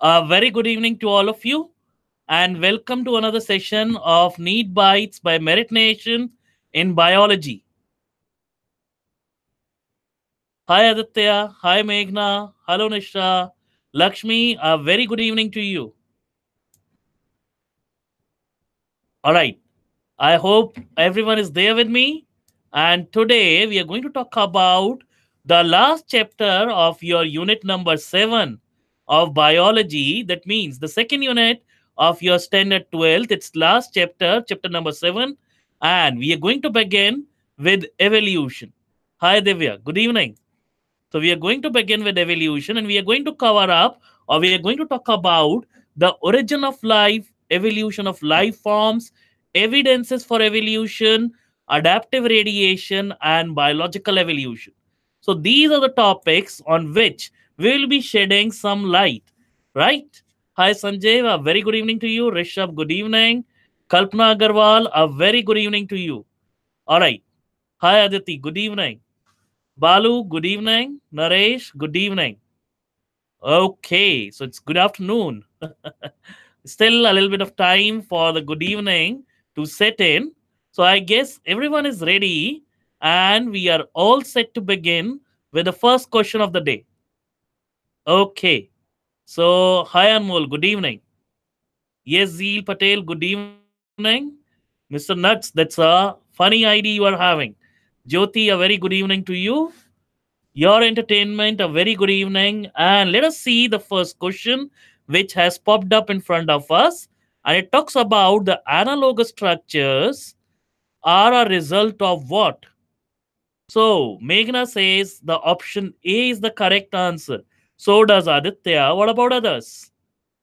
A very good evening to all of you, and welcome to another session of NEET Bytes by Meritnation in Biology. Hi Aditya, hi Meghna, hello Nishra, Lakshmi, a very good evening to you. All right, I hope everyone is there with me. And today we are going to talk about the last chapter of your unit number 7 of biology. That means the second unit of your standard 12th. It's last chapter, chapter number 7. And we are going to begin with evolution. Hi Divya, good evening. So we are going to begin with evolution and we are going to cover up or we are going to talk about the origin of life, evolution of life forms, evidences for evolution, adaptive radiation, and biological evolution. So these are the topics on which we will be shedding some light, right? Hi Sanjay, a very good evening to you. Rishabh, good evening. Kalpana Agarwal, a very good evening to you. All right. Hi Aditi, good evening. Balu, good evening. Naresh, good evening. Okay, so it's good afternoon. Still a little bit of time for the good evening to set in. So I guess everyone is ready and we are all set to begin with the first question of the day. Okay, so hi Anmol, good evening. Yes, Zeel Patel, good evening. Mr. Nuts, that's a funny ID you are having. Jyoti, a very good evening to you. Your entertainment, a very good evening. And let us see the first question which has popped up in front of us. And it talks about the analogous structures are a result of what? So, Meghna says the option A is the correct answer. So does Aditya. What about others?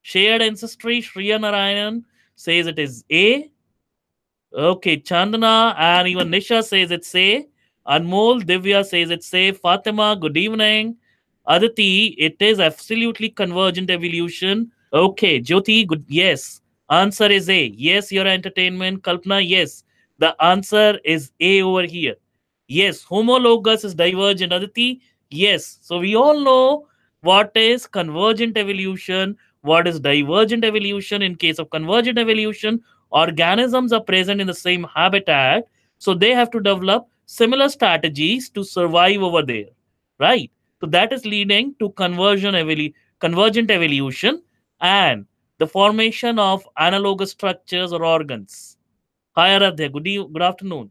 Shared ancestry, Shriya Narayanan says it is A. Okay, Chandana and even Nisha says it's A. Anmol, Divya says it's A. Fatima, good evening. Aditi, it is absolutely convergent evolution. Okay, Jyoti, good. Yes. Answer is A. Yes, your entertainment. Kalpana, yes. The answer is A over here. Yes, homologous is divergent. Aditi, yes. So we all know what is convergent evolution, what is divergent evolution. In case of convergent evolution, organisms are present in the same habitat, so they have to develop similar strategies to survive over there, right? So that is leading to convergent evolution and the formation of analogous structures or organs. Hi Aradhya, good afternoon.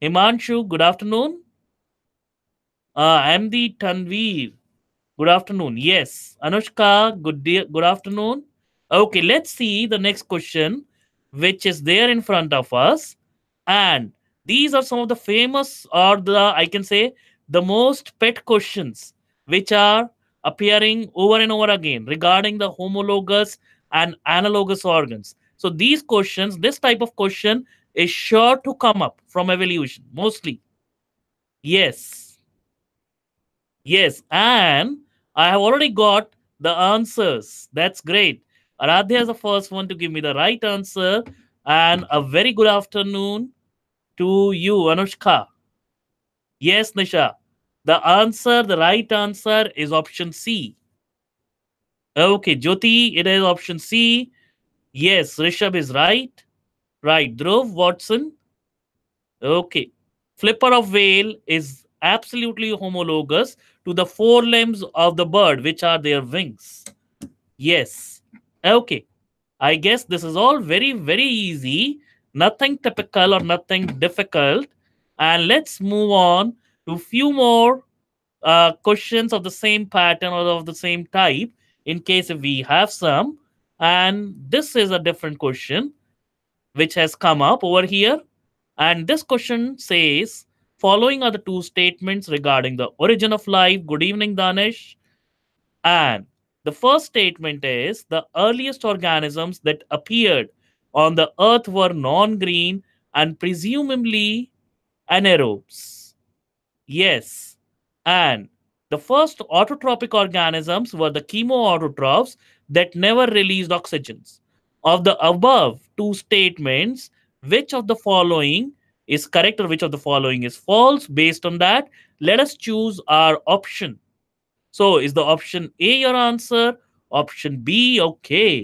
Himanshu, good afternoon. MD Tanveer, good afternoon. Yes. Anushka, good afternoon. Okay, let's see the next question, which is there in front of us. And these are some of the famous, or I can say, the most pet questions which are appearing over and over again regarding the homologous and analogous organs. So these questions, this type of question is sure to come up from evolution, mostly. Yes. Yes, and I have already got the answers. That's great. Aradhya is the first one to give me the right answer. And a very good afternoon to you, Anushka. Yes, Nisha. The right answer is option C. Okay, Jyoti, it is option C. Yes, Rishabh is right. Right, Dhruv, Watson. Okay. Flipper of whale is absolutely homologous to the forelimbs of the bird, which are their wings. Yes. Okay. I guess this is all very, very easy. Nothing typical or nothing difficult. And let's move on to few more questions of the same pattern or of the same type in case if we have some. And this is a different question which has come up over here. And this question says, following are the two statements regarding the origin of life. Good evening, Danish. And the first statement is the earliest organisms that appeared on the earth were non green and presumably anaerobes. Yes. And the first autotrophic organisms were the chemoautotrophs that never released oxygens. Of the above two statements, which of the following is correct or which of the following is false? Based on that, let us choose our option. So, is the option A your answer, Option B. Okay.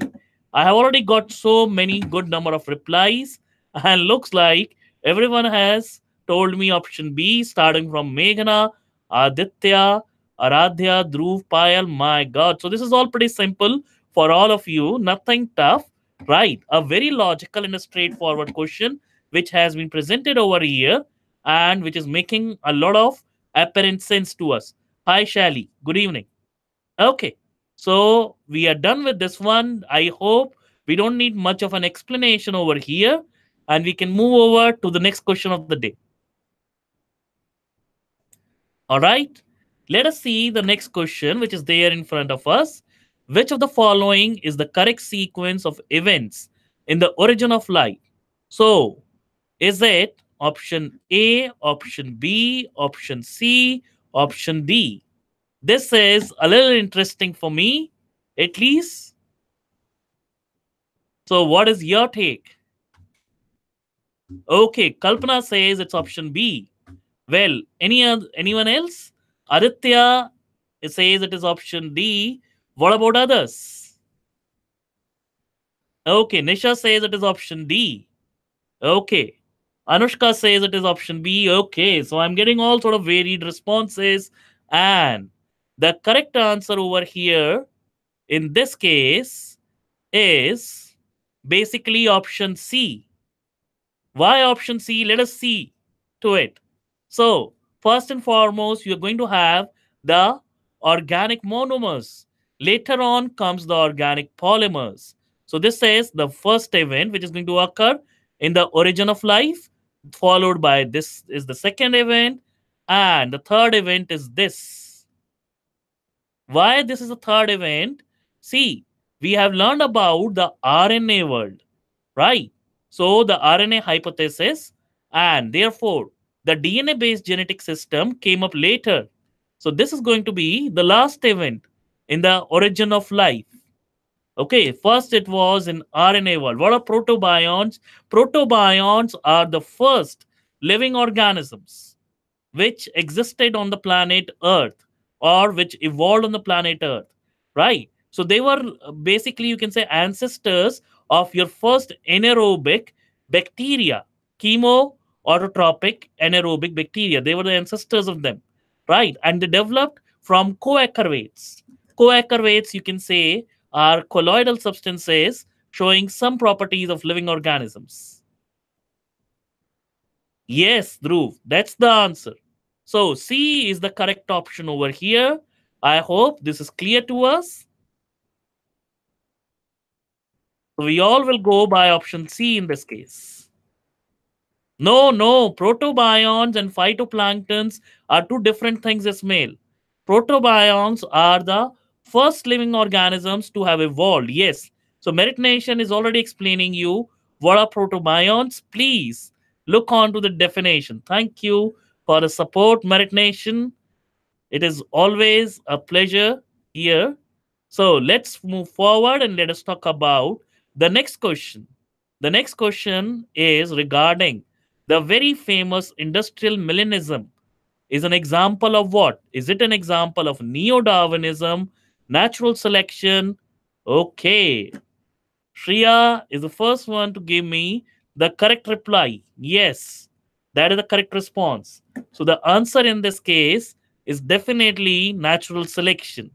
I have already got so many good number of replies, and looks like everyone has told me option B, starting from Meghana, Aditya, Aradhya, Dhruv, Payal. My God. So this is all pretty simple for all of you. Nothing tough. Right. A very logical and a straightforward question which has been presented over here and which is making a lot of apparent sense to us. Hi, Shali. Good evening. Okay. So we are done with this one. I hope we don't need much of an explanation over here and we can move over to the next question of the day. All right. Let us see the next question, which is there in front of us. Which of the following is the correct sequence of events in the origin of life? So, is it option A, option B, option C, option D? This is a little interesting for me, at least. So, what is your take? Okay, Kalpana says it's option B. Well, anyone else? Aditya says it is option D. What about others? Okay, Nisha says it is option D. Okay. Anushka says it is option B. Okay, so I'm getting all sort of varied responses. And the correct answer over here in this case is basically option C. Why option C? Let us see to it. So, first and foremost, you're going to have the organic monomers. Later on comes the organic polymers. So, this is the first event which is going to occur in the origin of life, followed by this is the second event, and the third event is this. Why this is the third event? See, we have learned about the RNA world, right? So the RNA hypothesis, and therefore the DNA based genetic system came up later. So this is going to be the last event in the origin of life. Okay, first it was in RNA world. What are protobions? Protobions are the first living organisms which existed on the planet Earth or which evolved on the planet Earth, right? So they were basically, you can say, ancestors of your first anaerobic bacteria, chemo autotropic anaerobic bacteria. They were the ancestors of them, right? And they developed from coacervates. Coacervates, you can say, are colloidal substances showing some properties of living organisms. Yes, Dhruv, that's the answer. So C is the correct option over here. I hope this is clear to us. So we all will go by option C in this case. No, protobions and phytoplanktons are two different things, Ismail. Protobions are the first living organisms to have evolved. Yes. So Meritnation is already explaining you what are protobions. Please look on to the definition. Thank you for the support, Meritnation. It is always a pleasure here. So let's move forward and let us talk about the next question. The next question is regarding the very famous industrial millenism. Is an example of what? Is it an example of neo Darwinism, natural selection? Okay. Shriya is the first one to give me the correct reply. Yes, that is the correct response. So the answer in this case is definitely natural selection.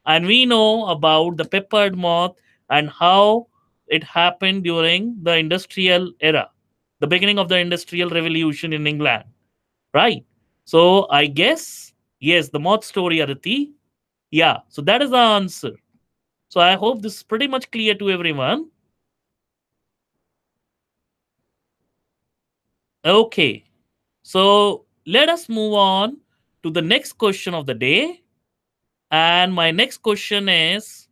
And we know about the peppered moth and how it happened during the industrial era, the beginning of the industrial revolution in England, right? So I guess, yes, the moth story, Aditi. Yeah, so that is the answer. So I hope this is pretty much clear to everyone. Okay, so let us move on to the next question of the day. And my next question is,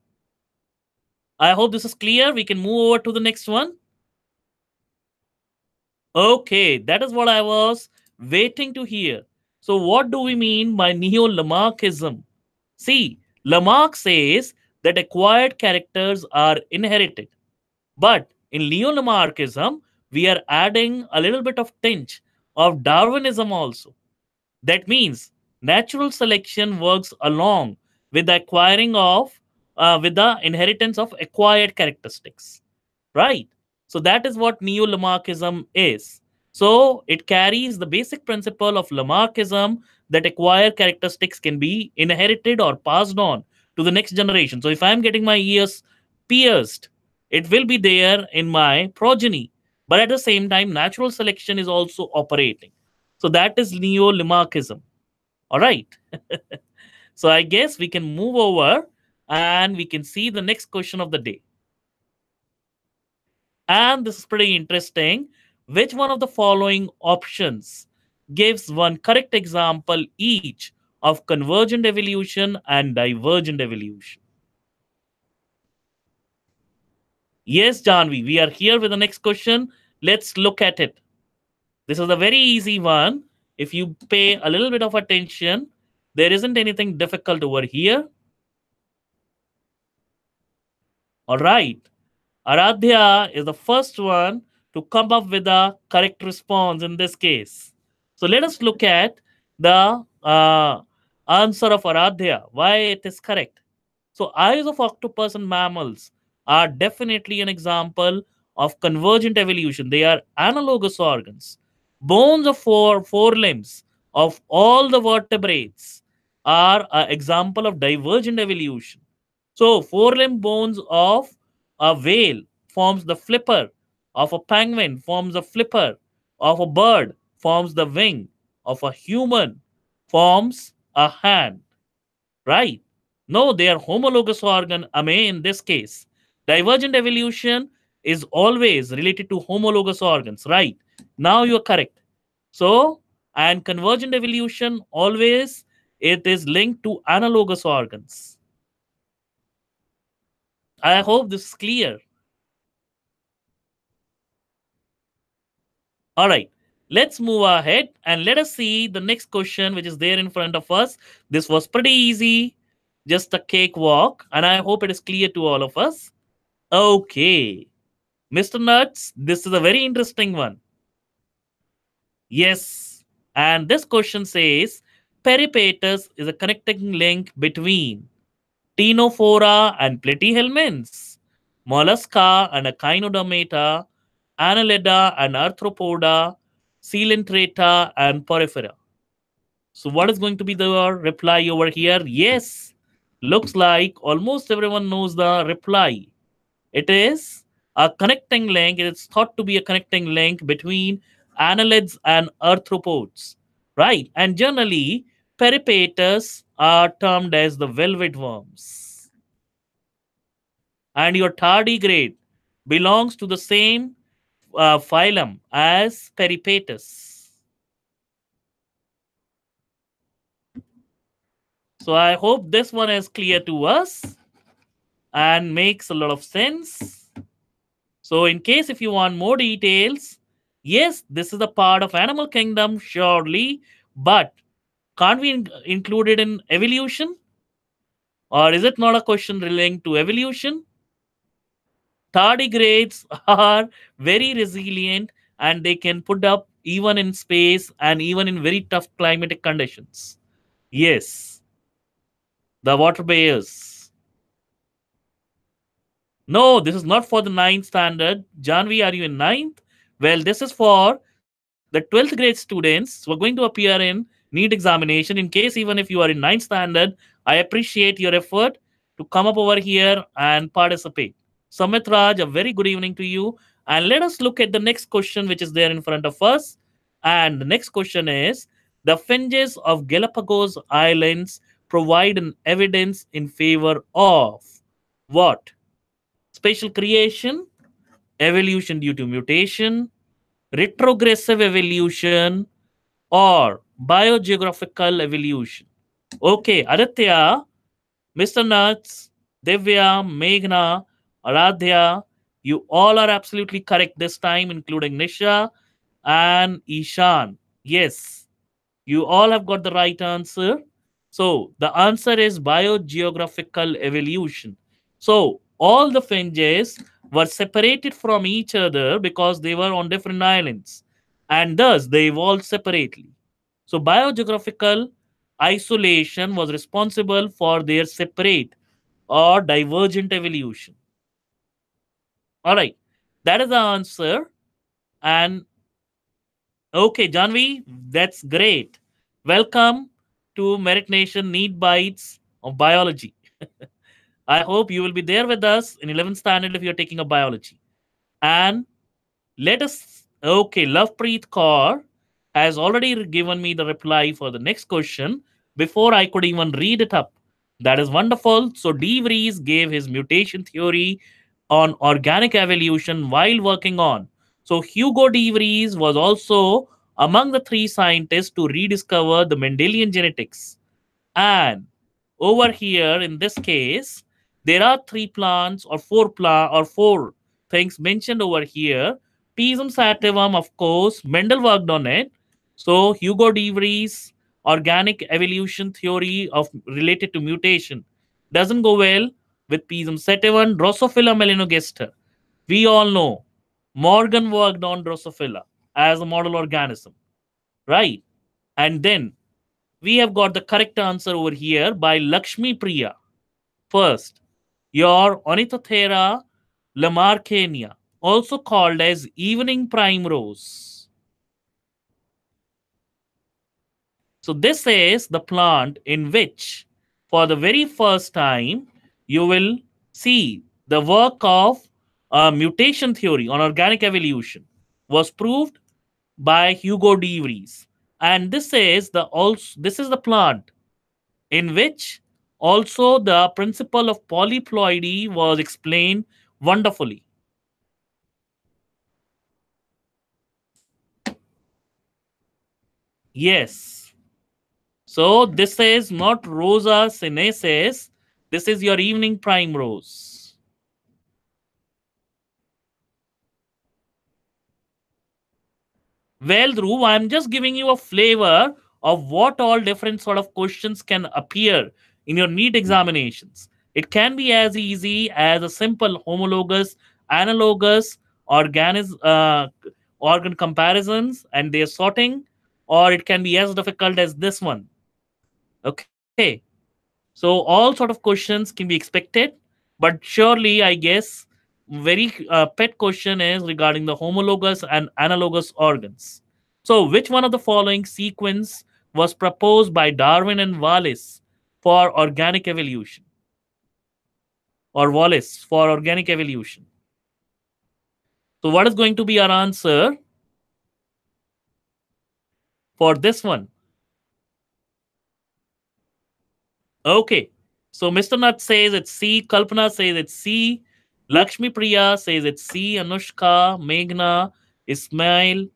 I hope this is clear. We can move over to the next one. Okay, that is what I was waiting to hear. So, what do we mean by neo Lamarckism? See, Lamarck says that acquired characters are inherited. But in neo Lamarckism, we are adding a little bit of tinge of Darwinism also. That means natural selection works along with the acquiring of with the inheritance of acquired characteristics, right? So that is what neo-Lamarckism is. So it carries the basic principle of Lamarckism that acquired characteristics can be inherited or passed on to the next generation. So if I'm getting my ears pierced, it will be there in my progeny. But at the same time, natural selection is also operating. So that is neo-Lamarckism. All right. So I guess we can move over and we can see the next question of the day. And this is pretty interesting. Which one of the following options gives one correct example each of convergent evolution and divergent evolution? Yes, Janvi, we are here with the next question. Let's look at it. This is a very easy one. If you pay a little bit of attention, there isn't anything difficult over here. All right. Aradhya is the first one to come up with a correct response in this case. So let us look at the answer of Aradhya, why it is correct. So eyes of octopus and mammals are definitely an example of convergent evolution. They are analogous organs. Bones of four limbs of all the vertebrates are an example of divergent evolution. So four-limb bones of a whale forms the flipper, of a penguin forms the flipper, of a bird forms the wing, of a human forms a hand, right? No, they are homologous organ. I mean, in this case, divergent evolution is always related to homologous organs, right? Now you are correct. So, and convergent evolution always it is linked to analogous organs. I hope this is clear. All right. Let's move ahead and let us see the next question, which is there in front of us. This was pretty easy, just a cakewalk, and I hope it is clear to all of us. Okay. Mr. Nuts, this is a very interesting one. Yes. And this question says peripatus is a connecting link between Ctenophora and platyhelminths, mollusca and echinodermata, annelida and arthropoda, coelenterata and porifera. So what is going to be the reply over here? Yes, looks like almost everyone knows the reply. It is a connecting link. It is thought to be a connecting link between annelids and arthropods, right? And generally, peripatus are termed as the velvet worms. And your tardigrade belongs to the same phylum as peripatus. So I hope this one is clear to us and makes a lot of sense. So in case if you want more details, yes, this is a part of animal kingdom, surely, but can't we include it in evolution? Or is it not a question relating to evolution? Tardigrades are very resilient and they can put up even in space and even in very tough climatic conditions. Yes, the water bears. No, this is not for the ninth standard. Janvi, are you in ninth? Well, this is for the 12th grade students who are going to appear in NEET examination. In case even if you are in ninth standard, I appreciate your effort to come up over here and participate. Samit Raj, a very good evening to you. And let us look at the next question which is there in front of us. And the next question is the finches of Galapagos Islands provide an evidence in favor of what? Spatial creation, evolution due to mutation, retrogressive evolution, or biogeographical evolution. Okay, Aditya, Mr. Nuts, Divya, Meghna, Aradhya, you all are absolutely correct this time, including Nisha and Ishan. Yes, you all have got the right answer. So the answer is biogeographical evolution. So all the finches were separated from each other because they were on different islands and thus they evolved separately. So biogeographical isolation was responsible for their separate or divergent evolution? All right, that is the answer. And okay, Janvi, that's great. Welcome to Meritnation NEET Bytes of Biology. I hope you will be there with us in 11th standard if you're taking a biology. And let us, okay, Lovepreet Kaur has already given me the reply for the next question before I could even read it up. That is wonderful. So, De Vries gave his mutation theory on organic evolution while working on. So, Hugo De Vries was also among the three scientists to rediscover the Mendelian genetics. And over here, in this case, there are three plants or four things mentioned over here. Pisum sativum, of course, Mendel worked on it. So Hugo De Vries' organic evolution theory of related to mutation doesn't go well with Pisum sativum. Drosophila melanogaster. We all know Morgan worked on Drosophila as a model organism, right? And then we have got the correct answer over here by Lakshmi Priya. First, your Ornithothera lamarckania, also called as evening primrose. So this is the plant in which, for the very first time, you will see the work of mutation theory on organic evolution was proved by Hugo De Vries. And this is the plant in which also the principle of polyploidy was explained wonderfully. Yes. So this is not Rosa sinensis. This is your evening primrose. Well, Dhruv, I'm just giving you a flavor of what all different sort of questions can appear in your NEET examinations. It can be as easy as a simple homologous, analogous, organ comparisons and their sorting, or it can be as difficult as this one. Okay. So all sort of questions can be expected, but surely I guess very pet question is regarding the homologous and analogous organs. So which one of the following sequence was proposed by Darwin and Wallace for organic evolution, or Wallace for organic evolution? So what is going to be our answer for this one? Okay. So Mr. Nut says it's C. Kalpana says it's C. Lakshmi Priya says it's C. Anushka, Meghna, Ismail,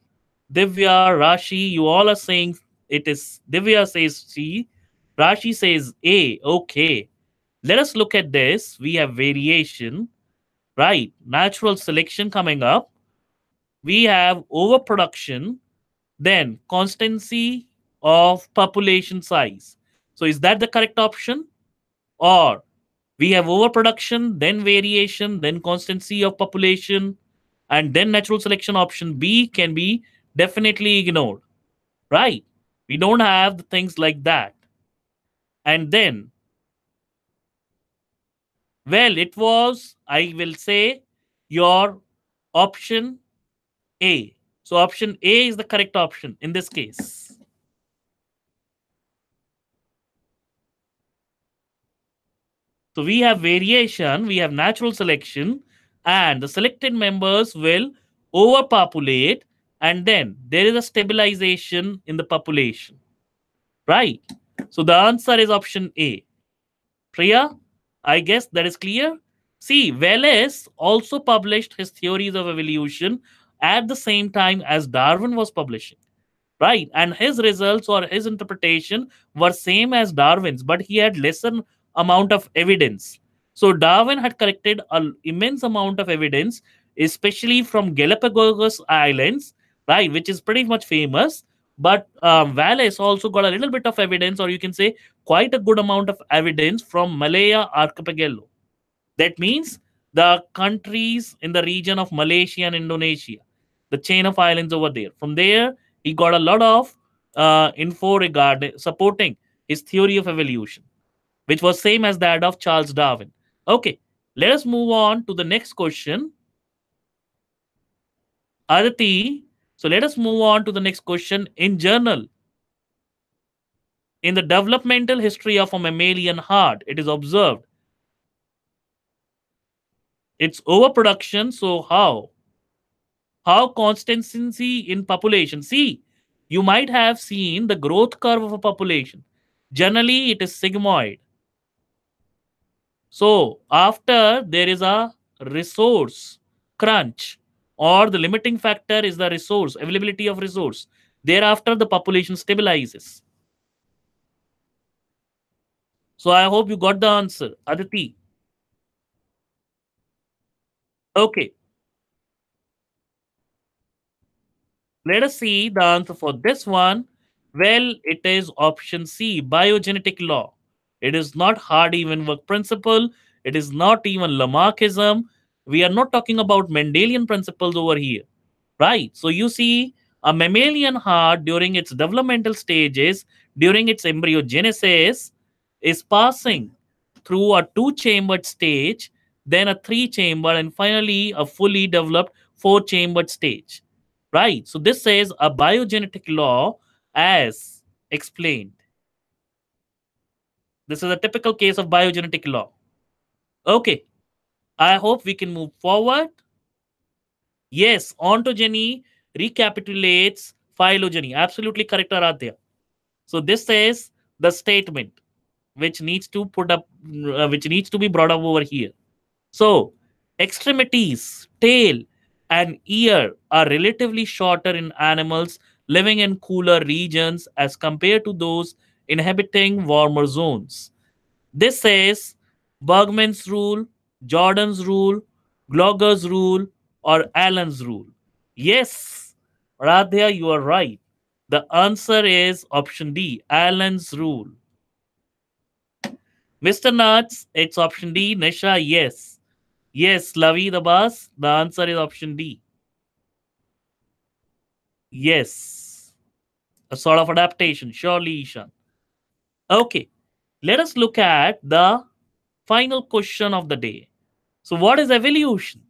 Divya, Rashi, you all are saying it is. Divya says C. Rashi says A. Okay. Let us look at this. We have variation, right? Natural selection coming up. We have overproduction, then constancy of population size. So is that the correct option? Or we have overproduction, then variation, then constancy of population, and then natural selection. Option B can be definitely ignored, right? We don't have the things like that. And then, well, it was, I will say, your option A. So option A is the correct option in this case. So we have variation, we have natural selection, and the selected members will overpopulate, and then there is a stabilization in the population, right? So the answer is option A. Priya, I guess that is clear. See, Wallace also published his theories of evolution at the same time as Darwin was publishing, right? And his results or his interpretation were same as Darwin's, but he had lesser amount of evidence. So Darwin had collected an immense amount of evidence, especially from Galapagos Islands, right, which is pretty much famous. But Wallace also got a little bit of evidence, or you can say quite a good amount of evidence from Malaya Archipelago. That means the countries in the region of Malaysia and Indonesia, the chain of islands over there. From there, he got a lot of info regarding supporting his theory of evolution, which was same as that of Charles Darwin. Okay, let us move on to the next question. Aditi, so let us move on to the next question. In journal, in the developmental history of a mammalian heart, it is observed its overproduction. So how constancy in population? See, you might have seen the growth curve of a population. Generally, it is sigmoid. So after there is a resource crunch, or the limiting factor is the resource availability of resource. Thereafter, the population stabilizes. So I hope you got the answer, Aditi. Okay, let us see the answer for this one. Well, it is option C, biogenetic law. It is not Hardy-Weinberg principle. It is not even Lamarckism. We are not talking about Mendelian principles over here, right? So you see, a mammalian heart during its developmental stages, during its embryogenesis, is passing through a two-chambered stage, then a three-chambered, and finally a fully developed four-chambered stage. Right. So this says a biogenetic law as explained. This is a typical case of biogenetic law. Okay. I hope we can move forward. Yes, ontogeny recapitulates phylogeny. Absolutely correct, Aradhya. So this says the statement which needs to which needs to be brought up over here. So extremities, tail, and ear are relatively shorter in animals living in cooler regions as compared to those inhabiting warmer zones. This says Bergman's rule, Jordan's rule, Glogger's rule, or Allen's rule. Yes, Radhya, you are right. The answer is option D, Allen's rule. Mr. Nuts, it's option D. Nisha, yes. Yes, Lavi the boss. The answer is option D. Yes. A sort of adaptation, surely, Ishan. Okay, let us look at the final question of the day. So, what is evolution?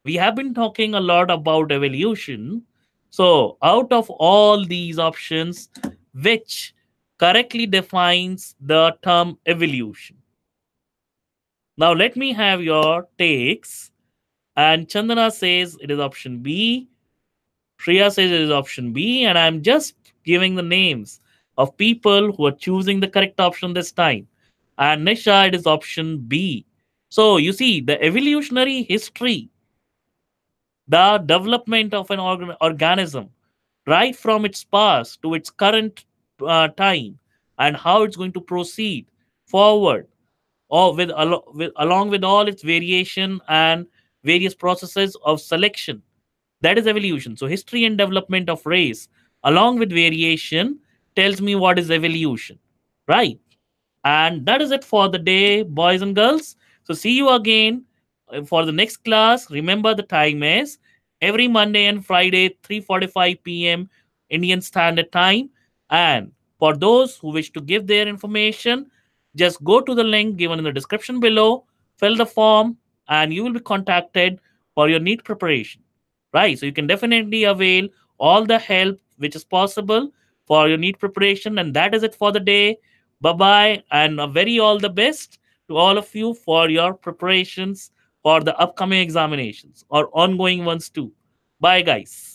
We have been talking a lot about evolution. So, out of all these options, which correctly defines the term evolution? Now, let me have your takes. And Chandana says it is option B. Shreya says it is option B. And I'm just giving the names of people who are choosing the correct option this time. And Nisha, it is option B. So you see, the evolutionary history, the development of an organism, right from its past to its current time, and how it's going to proceed forward, or along with all its variation and various processes of selection. That is evolution. So history and development of race along with variation tells me what is evolution, right? And that is it for the day, boys and girls. So see you again for the next class. Remember the time is every Monday and Friday, 3:45 p.m. Indian Standard Time. And for those who wish to give their information, just go to the link given in the description below, fill the form, and you will be contacted for your NEET preparation. Right. So you can definitely avail all the help which is possible for your NEET preparation. And that is it for the day. Bye bye, and a very all the best to all of you for your preparations for the upcoming examinations or ongoing ones too. Bye, guys.